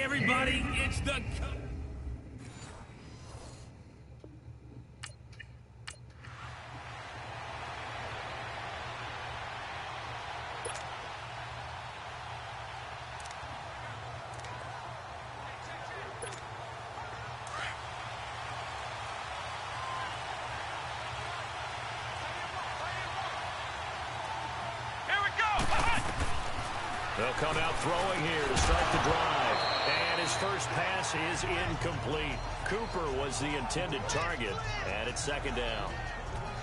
everybody, it's the... They'll come out throwing here to start the drive. And his first pass is incomplete. Cooper was the intended target, and it's second down.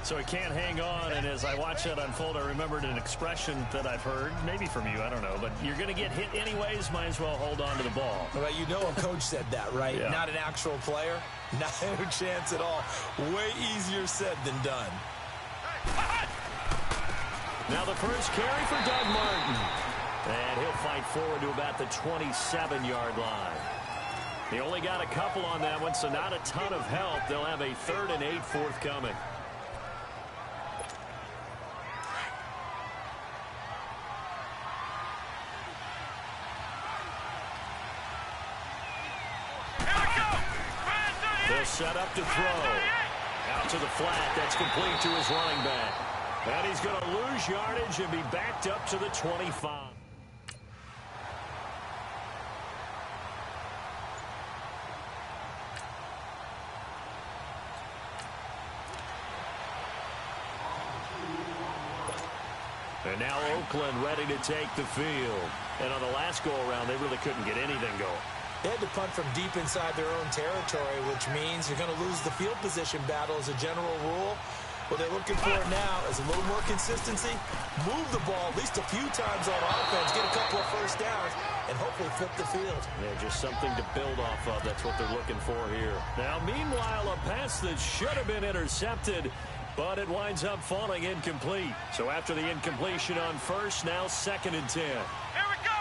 So he can't hang on, and as I watch that unfold, I remembered an expression that I've heard, maybe from you, I don't know, but you're going to get hit anyways, might as well hold on to the ball. Well, you know a coach said that, right? Yeah. Not an actual player. Not a chance at all. Way easier said than done. Now the first carry for Doug Martin. And he'll fight forward to about the 27-yard line. He only got a couple on that one, so not a ton of help. They'll have a 3rd and 8 forthcoming. They'll set up to throw. Out to the flat. That's complete to his running back. And he's going to lose yardage and be backed up to the 25. And now Oakland ready to take the field. And on the last go-around, they really couldn't get anything going. They had to punt from deep inside their own territory, which means you're going to lose the field position battle as a general rule. What they're looking for now is a little more consistency, move the ball at least a few times on offense, get a couple of first downs, and hopefully flip the field. Yeah, just something to build off of. That's what they're looking for here. Now, meanwhile, a pass that should have been intercepted, but it winds up falling incomplete. So after the incompletion on first, now 2nd and 10. Here we go!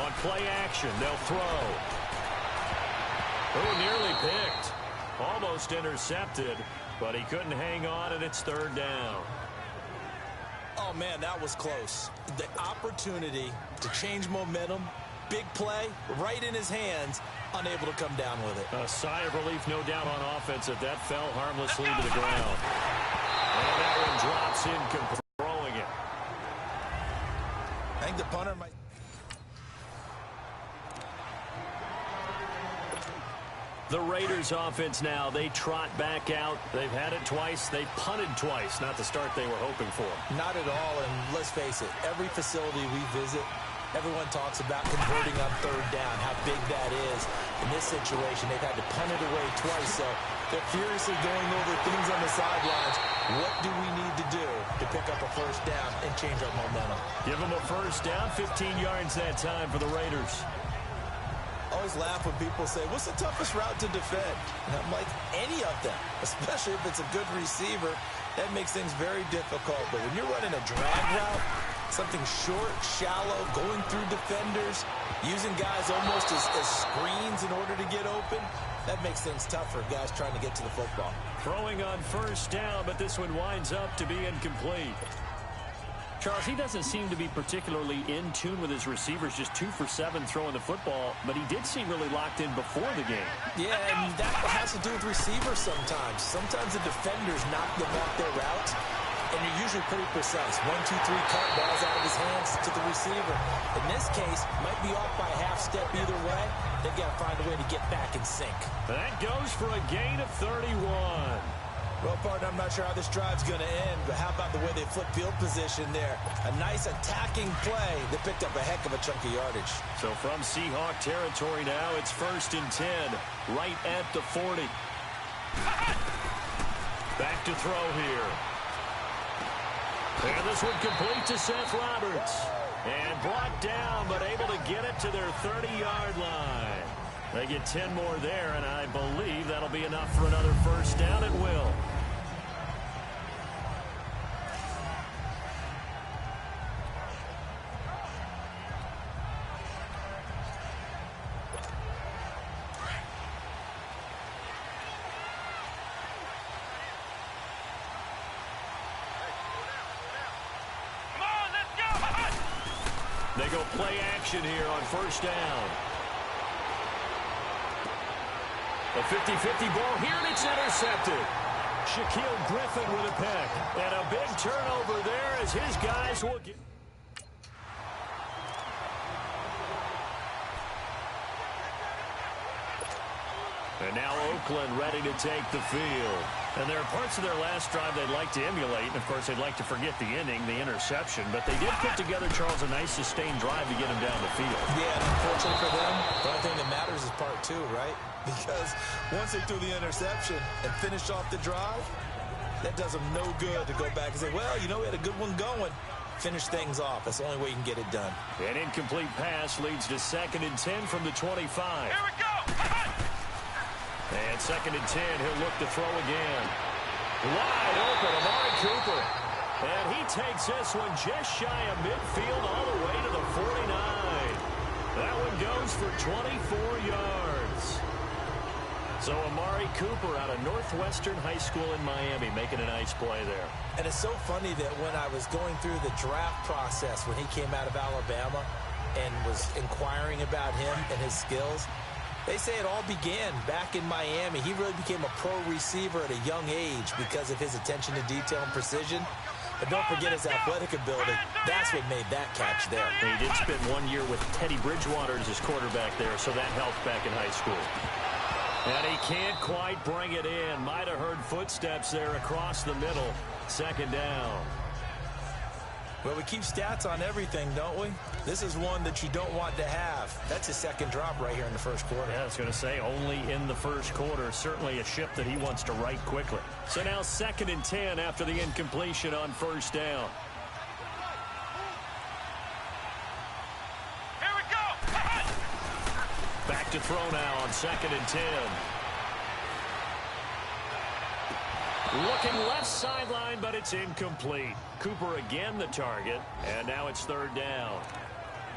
On play action, they'll throw. Oh, nearly picked. Almost intercepted, but he couldn't hang on, and it's 3rd down. Oh, man, that was close. The opportunity to change momentum, big play, right in his hands, unable to come down with it. A sigh of relief, no doubt, on offense that fell harmlessly to the ground. And that one drops incomplete, throwing it. I think the punter might... The Raiders offense now, they trot back out. They've had it twice. They've punted twice. Not the start they were hoping for. Not at all, and let's face it, every facility we visit, everyone talks about converting on 3rd down, how big that is. In this situation, they've had to punt it away twice, so they're furiously going over things on the sidelines. What do we need to do to pick up a first down and change our momentum? Give them a first down, 15 yards that time for the Raiders. Always laugh when people say, what's the toughest route to defend? And I'm like, any of them, especially if it's a good receiver. That makes things very difficult. But when you're running a drag route, something short, shallow, going through defenders, using guys almost as screens in order to get open, that makes things tough for guys trying to get to the football. Throwing on first down, but this one winds up to be incomplete. Charles, he doesn't seem to be particularly in tune with his receivers, just 2 for 7 throwing the football, but he did seem really locked in before the game. Yeah, and that has to do with receivers sometimes. Sometimes the defenders knock them off their route, and you're usually pretty precise. 1, 2, 3, cut, balls out of his hands to the receiver. In this case, might be off by a half step either way. They've got to find a way to get back in sync. That goes for a gain of 31. Well, partner, I'm not sure how this drive's going to end, but how about the way they flip field position there? A nice attacking play that picked up a heck of a chunk of yardage. So from Seahawk territory now, it's 1st and 10, right at the 40. Back to throw here. And this one complete to Seth Roberts. And brought down, but able to get it to their 30-yard line. They get 10 more there, and I believe that'll be enough for another first down. It will. They go play action here on first down. A 50-50 ball here, and it's intercepted. Shaquille Griffin with a pick. And a big turnover there as his guys will get... And now Oakland ready to take the field. And there are parts of their last drive they'd like to emulate. And, of course, they'd like to forget the inning, the interception. But they did put together, Charles, a nice sustained drive to get him down the field. Yeah, and unfortunately for them, the only thing that matters is part two, right? Because once they threw the interception and finished off the drive, that does them no good to go back and say, well, you know, we had a good one going. Finish things off. That's the only way you can get it done. An incomplete pass leads to 2nd and 10 from the 25. Here we go. And 2nd and 10, he'll look to throw again. Wide open, Amari Cooper. And he takes this one just shy of midfield all the way to the 49. That one goes for 24 yards. So Amari Cooper out of Northwestern High School in Miami making a nice play there. And it's so funny that when I was going through the draft process when he came out of Alabama and was inquiring about him and his skills, they say it all began back in Miami. He really became a pro receiver at a young age because of his attention to detail and precision. But don't forget his athletic ability. That's what made that catch there. And he did spend 1 year with Teddy Bridgewater as his quarterback there, so that helped back in high school. And he can't quite bring it in. Might have heard footsteps there across the middle. 2nd down. Well, we keep stats on everything, don't we? This is one that you don't want to have. That's his 2nd drop right here in the first quarter. Yeah, I was going to say, only in the first quarter. Certainly a ship that he wants to right quickly. So now 2nd and 10 after the incompletion on first down. Here we go. Back to throw now on 2nd and 10. Looking left sideline, but it's incomplete. Cooper again the target, and now it's 3rd down.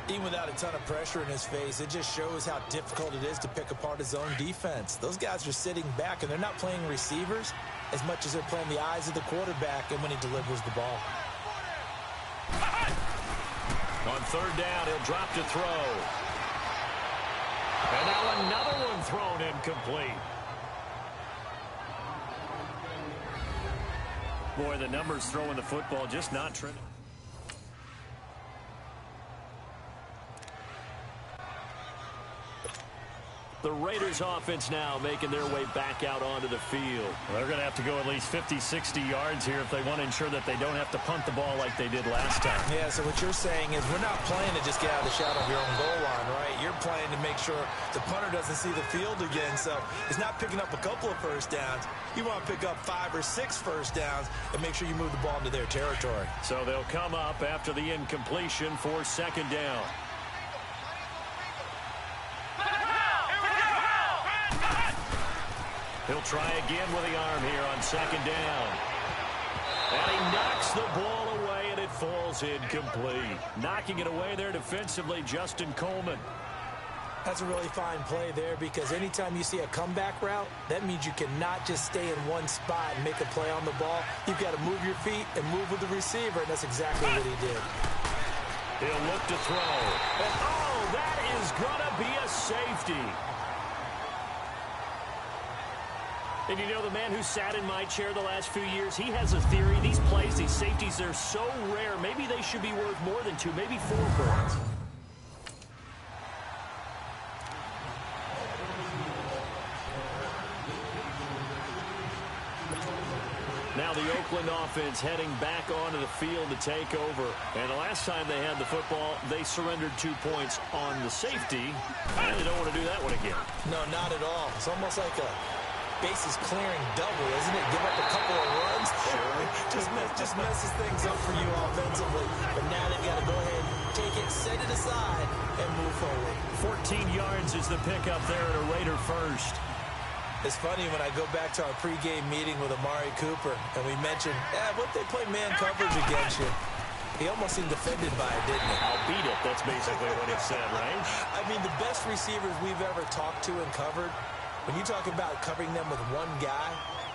Even without a ton of pressure in his face, it just shows how difficult it is to pick apart his own defense. Those guys are sitting back, and they're not playing receivers as much as they're playing the eyes of the quarterback and when he delivers the ball. On 3rd down, he'll drop to throw. And now another one thrown incomplete. Boy, the numbers throwing the football just not trending. The Raiders offense now making their way back out onto the field. Well, they're going to have to go at least 50, 60 yards here if they want to ensure that they don't have to punt the ball like they did last time. Yeah, so what you're saying is we're not playing to just get out of the shadow of your own goal line, right? You're playing to make sure the punter doesn't see the field again. So it's not picking up a couple of first downs. You want to pick up 5 or 6 first downs and make sure you move the ball into their territory. So they'll come up after the incompletion for 2nd down. He'll try again with the arm here on 2nd down. And he knocks the ball away, and it falls incomplete. Knocking it away there defensively, Justin Coleman. That's a really fine play there because anytime you see a comeback route, that means you cannot just stay in one spot and make a play on the ball. You've got to move your feet and move with the receiver, and that's exactly what he did. He'll look to throw. And, oh, that is going to be a safety. And you know, the man who sat in my chair the last few years, he has a theory. These plays, these safeties, they're so rare. Maybe they should be worth more than 2, maybe 4 points. Now the Oakland offense heading back onto the field to take over. And the last time they had the football, they surrendered 2 points on the safety. And they don't want to do that one again. No, not at all. It's almost like a bases clearing double, isn't it? Give up a couple of runs. Sure. just messes things up for you offensively. But now they've got to go ahead, take it, set it aside, and move forward. 14 yards is the pickup there at a Raider first. It's funny when I go back to our pregame meeting with Amari Cooper, and we mentioned, what if they play man coverage against you? He almost seemed offended by it, didn't he? I'll beat it. That's basically what he said, right? I mean, the best receivers we've ever talked to and covered, when you talk about covering them with one guy,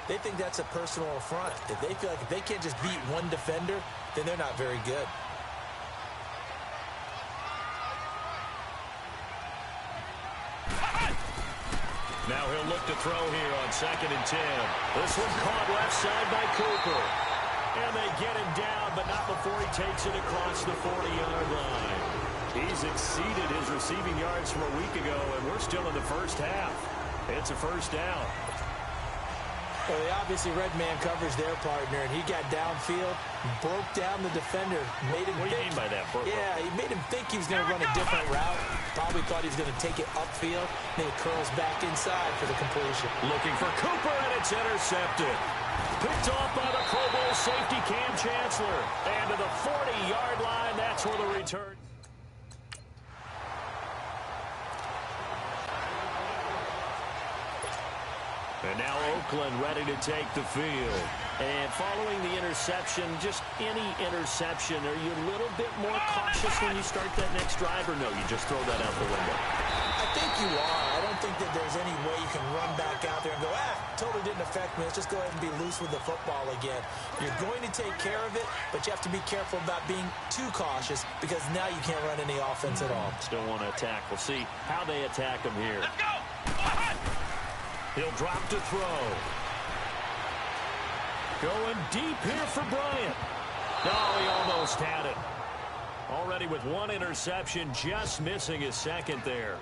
they think that's a personal affront. If they feel like if they can't just beat one defender, then they're not very good. Now he'll look to throw here on 2nd and 10. This one caught left side by Cooper. And they get him down, but not before he takes it across the 40-yard line. He's exceeded his receiving yards from a week ago, and we're still in the first half. It's a first down. Well, they obviously read man coverage their partner, and he got downfield, broke down the defender, made him What do you mean by that, Burko? Yeah, he made him think he was going to run a different route. Probably thought he was going to take it upfield. Then it curls back inside for the completion. Looking for Cooper, and it's intercepted. Picked off by the Pro Bowl safety Cam Chancellor. And to the 40-yard line, that's where the return. And now Oakland ready to take the field. And following the interception, just any interception, are you a little bit more cautious when you start that next drive, or no, you just throw that out the window? I think you are. I don't think that there's any way you can run back out there and go, totally didn't affect me. Let's just go ahead and be loose with the football again. You're going to take care of it, but you have to be careful about being too cautious because now you can't run any offense at all. Still want to attack. We'll see how they attack him here. Let's go. He'll drop to throw. Going deep here for Bryant. No, he almost had it. Already with one interception, just missing his second there.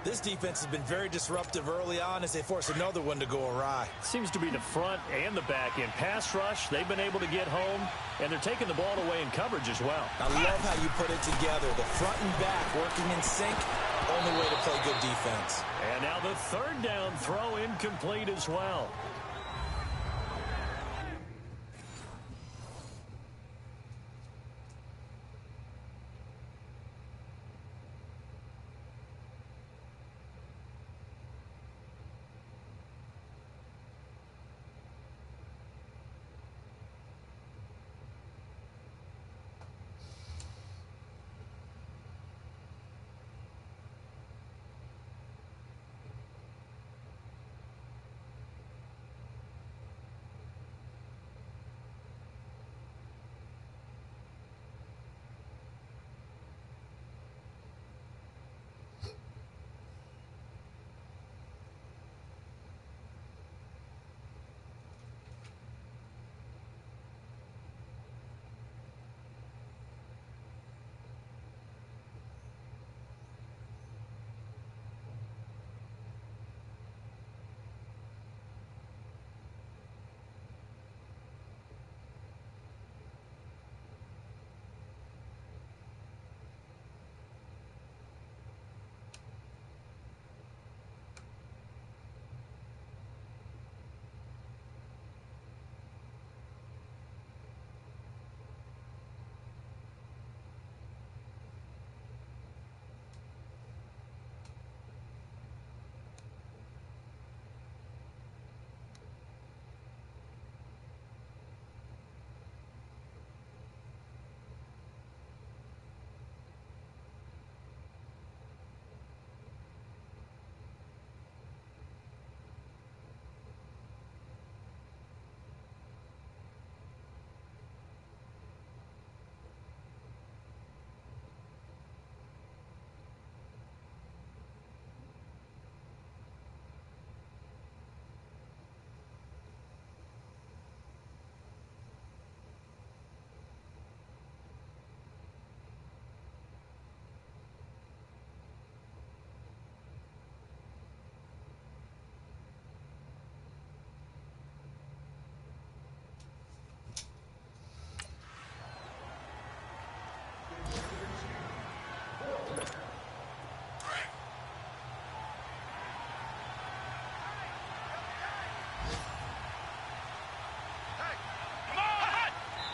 This defense has been very disruptive early on as they force another one to go awry. Seems to be the front and the back end. Pass rush, they've been able to get home, and they're taking the ball away in coverage as well. I love how you put it together. The front and back working in sync, only way to play good defense. And now the 3rd down throw incomplete as well.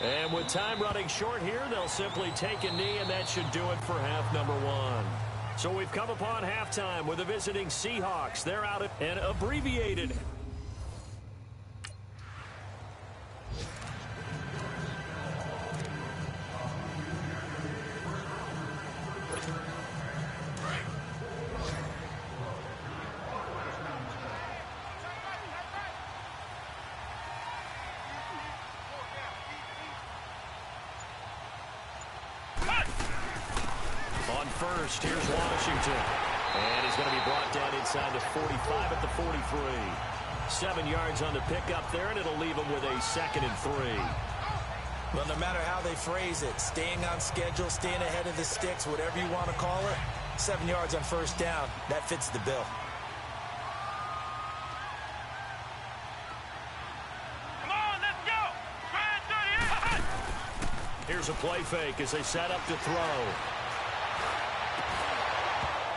And with time running short here, they'll simply take a knee, and that should do it for half number 1. So we've come upon halftime with the visiting Seahawks. They're out and abbreviated. On first, here's Washington. And he's going to be brought down inside the 45 at the 43. 7 yards on the pickup there, and it'll leave him with a 2nd and 3. Well, no matter how they phrase it, staying on schedule, staying ahead of the sticks, whatever you want to call it, 7 yards on first down, that fits the bill. Come on, let's go. Try and 38. Here's a play fake as they set up to throw.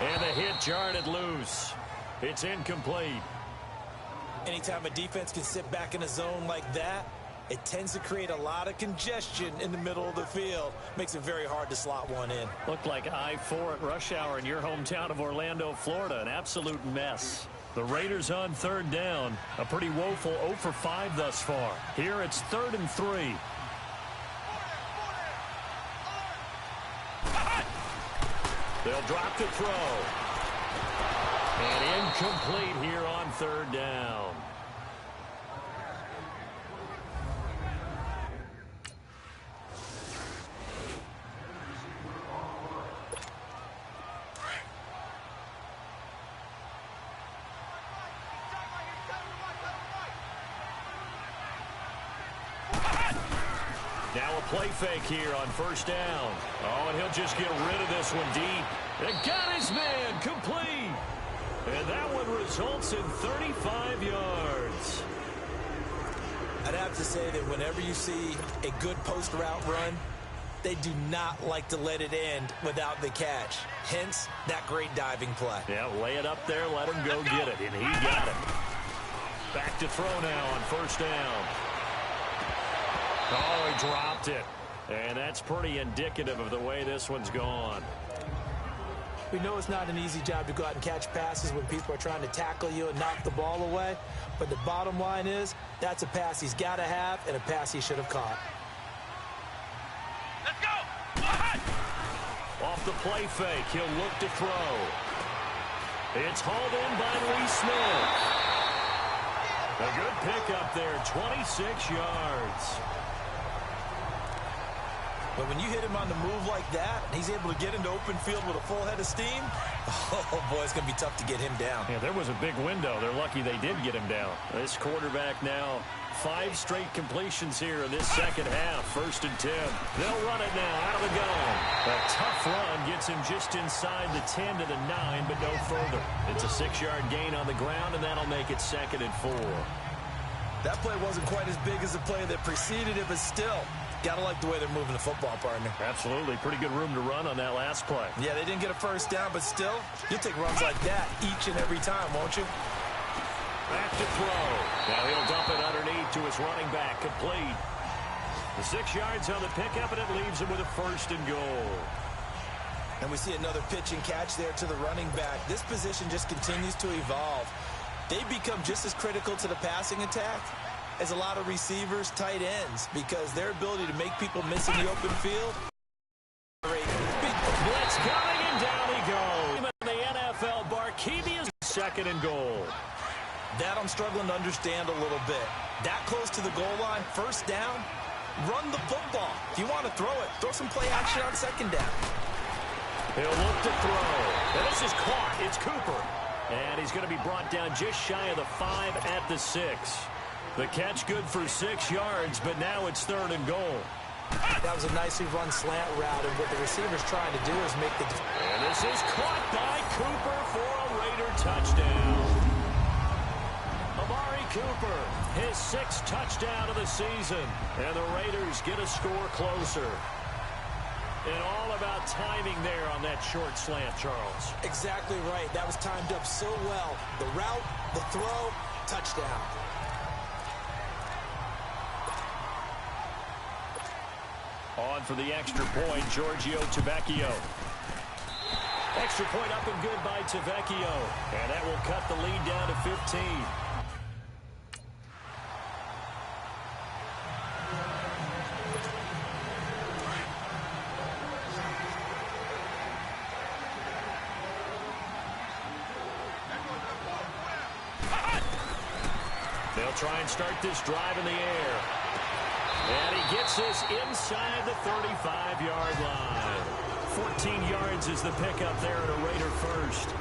And the hit jarred it loose. It's incomplete. Anytime a defense can sit back in a zone like that, it tends to create a lot of congestion in the middle of the field. Makes it very hard to slot one in. Looked like I-4 at rush hour in your hometown of Orlando, Florida. An absolute mess. The Raiders on 3rd down. A pretty woeful 0 for 5 thus far. Here it's 3rd and 3. They'll drop the throw. And incomplete here on 3rd down. Now a play fake here on 1st down. Oh, and he'll just get rid of this one deep. And got his man complete. And that one results in 35 yards. I'd have to say that whenever you see a good post route run, they do not like to let it end without the catch. Hence, that great diving play. Yeah, lay it up there, let him go get it, and he got it. Back to throw now on 1st down. Oh, he dropped it. And that's pretty indicative of the way this one's gone. We know it's not an easy job to go out and catch passes when people are trying to tackle you and knock the ball away. But the bottom line is, that's a pass he's got to have and a pass he should have caught. Let's go. Off the play fake, he'll look to throw. It's hauled in by Lee Smith. A good pickup there, 26 yards. But when you hit him on the move like that, he's able to get into open field with a full head of steam, oh, boy, it's going to be tough to get him down. Yeah, there was a big window. They're lucky they did get him down. This quarterback now, 5 straight completions here in this second half. 1st and 10. They'll run it now out of the gun. A tough run gets him just inside the 10 to the 9, but no further. It's a 6-yard gain on the ground, and that'll make it 2nd and 4. That play wasn't quite as big as the play that preceded it, but still, gotta like the way they're moving the football, partner. Absolutely. Pretty good room to run on that last play. Yeah, they didn't get a first down, but still, you'll take runs like that each and every time, won't you? Back to throw. Now he'll dump it underneath to his running back, complete. The 6 yards on the pickup, and it leaves him with a 1st and goal. And we see another pitch and catch there to the running back. This position just continues to evolve. They become just as critical to the passing attack as a lot of receivers, tight ends, because their ability to make people miss in the open field. Blitz coming, and down he goes. The NFL Barkevius, 2nd and goal. That I'm struggling to understand a little bit. That close to the goal line, 1st down, run the football. If you want to throw it, throw some play action on 2nd down. He'll look to throw. And this is caught. It's Cooper. And he's going to be brought down just shy of the 5 at the 6. The catch good for 6 yards, but now it's 3rd and goal. That was a nicely run slant route, and what the receiver's trying to do is make the... And this is caught by Cooper for a Raider touchdown. Amari Cooper, his 6th touchdown of the season, and the Raiders get a score closer. And all about timing there on that short slant, Charles. Exactly right. That was timed up so well. The route, the throw, touchdown. On for the extra point, Giorgio Tavecchio. Extra point up and good by Tavecchio. And that will cut the lead down to 15. They'll try and start this drive in the air. And he gets this inside the 35-yard line. 14 yards is the pickup there at a Raider 1st.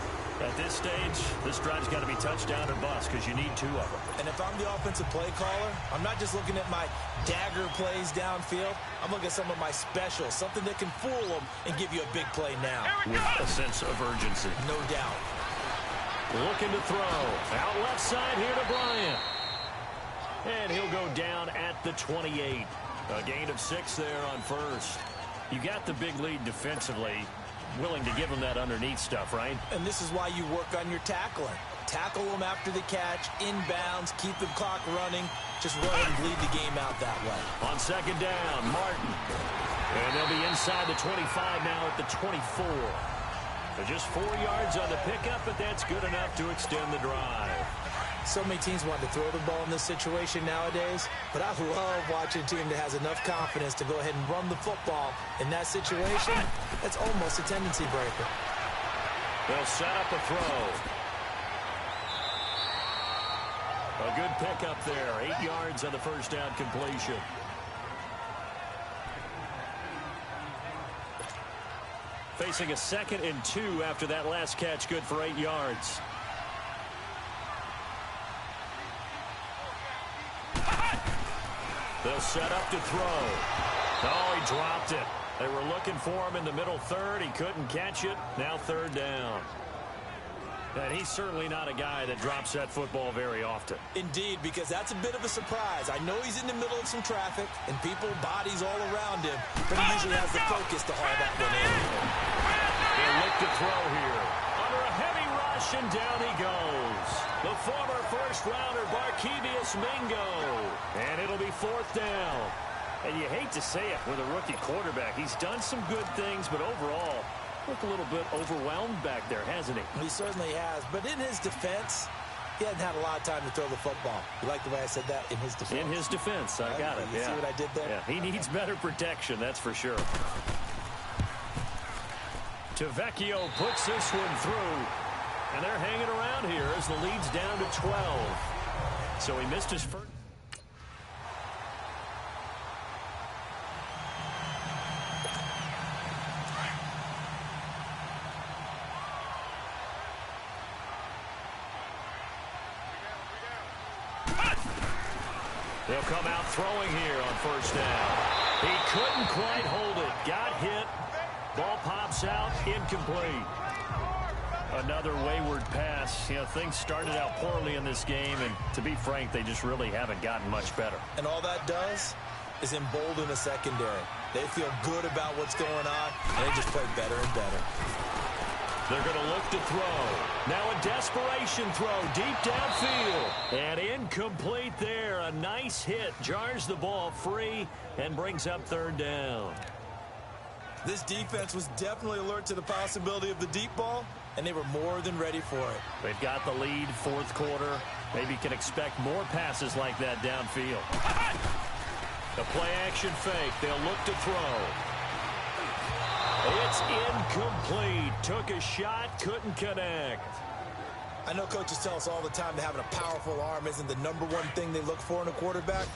At this stage, this drive's got to be touchdown or bust because you need 2 of them. And if I'm the offensive play caller, I'm not just looking at my dagger plays downfield. I'm looking at some of my specials, something that can fool them and give you a big play now. With a sense of urgency. No doubt. Looking to throw. Out left side here to Bryant. And he'll go down at the 28. A gain of 6 there on first. You got the big lead defensively. Willing to give them that underneath stuff, right? And this is why you work on your tackling. Tackle them after the catch, inbounds, keep the clock running. Just run and bleed the game out that way. On second down, Martin. And they'll be inside the 25 now at the 24. So just 4 yards on the pickup, but that's good enough to extend the drive. So many teams want to throw the ball in this situation nowadays, but I love watching a team that has enough confidence to go ahead and run the football. In that situation, that's almost a tendency breaker. They'll set up a throw. A good pickup there. 8 yards on the first down completion. Facing a 2nd and 2 after that last catch, good for 8 yards. They'll set up to throw. Oh, he dropped it. They were looking for him in the middle third. He couldn't catch it. Now 3rd down. And he's certainly not a guy that drops that football very often. Indeed, because that's a bit of a surprise. I know he's in the middle of some traffic and people, bodies all around him, but he usually has the focus to haul that one in. They'll look to throw here. Under a heavy rush, and down he goes. The former first-rounder, Barkevious Mingo. And it'll be 4th down. And you hate to say it with a rookie quarterback. He's done some good things, but overall, looked a little bit overwhelmed back there, hasn't he? He certainly has. But in his defense, he hasn't had a lot of time to throw the football. You like the way I said that? In his defense. In his defense. I got it. You see what I did there? Yeah, he needs better protection, that's for sure. Tavecchio puts this one through. And they're hanging around here as the lead's down to 12. So he missed his first. They'll come out throwing here on first down. He couldn't quite hold it. Got hit. Ball pops out. Incomplete. Another wayward pass. You know, things started out poorly in this game, and to be frank, they just really haven't gotten much better. And all that does is embolden the secondary. They feel good about what's going on, and they just play better and better. They're going to look to throw. Now a desperation throw deep downfield. And incomplete there. A nice hit. Jars the ball free and brings up 3rd down. This defense was definitely alert to the possibility of the deep ball, and they were more than ready for it. They've got the lead, 4th quarter. Maybe can expect more passes like that downfield. The play-action fake. They'll look to throw. It's incomplete. Took a shot, couldn't connect. I know coaches tell us all the time that having a powerful arm isn't the #1 thing they look for in a quarterback.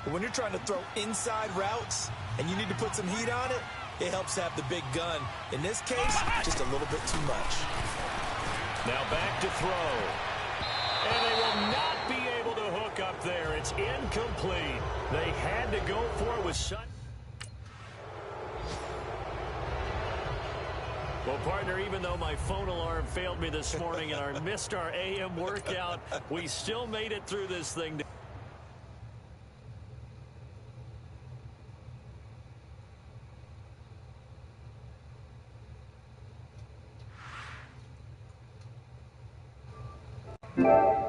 But when you're trying to throw inside routes and you need to put some heat on it, it helps to have the big gun. In this case, just a little bit too much. Now back to throw. And they will not be able to hook up there. It's incomplete. They had to go for it with such. Well, partner, even though my phone alarm failed me this morning and I missed our AM workout, we still made it through this thing. Yeah.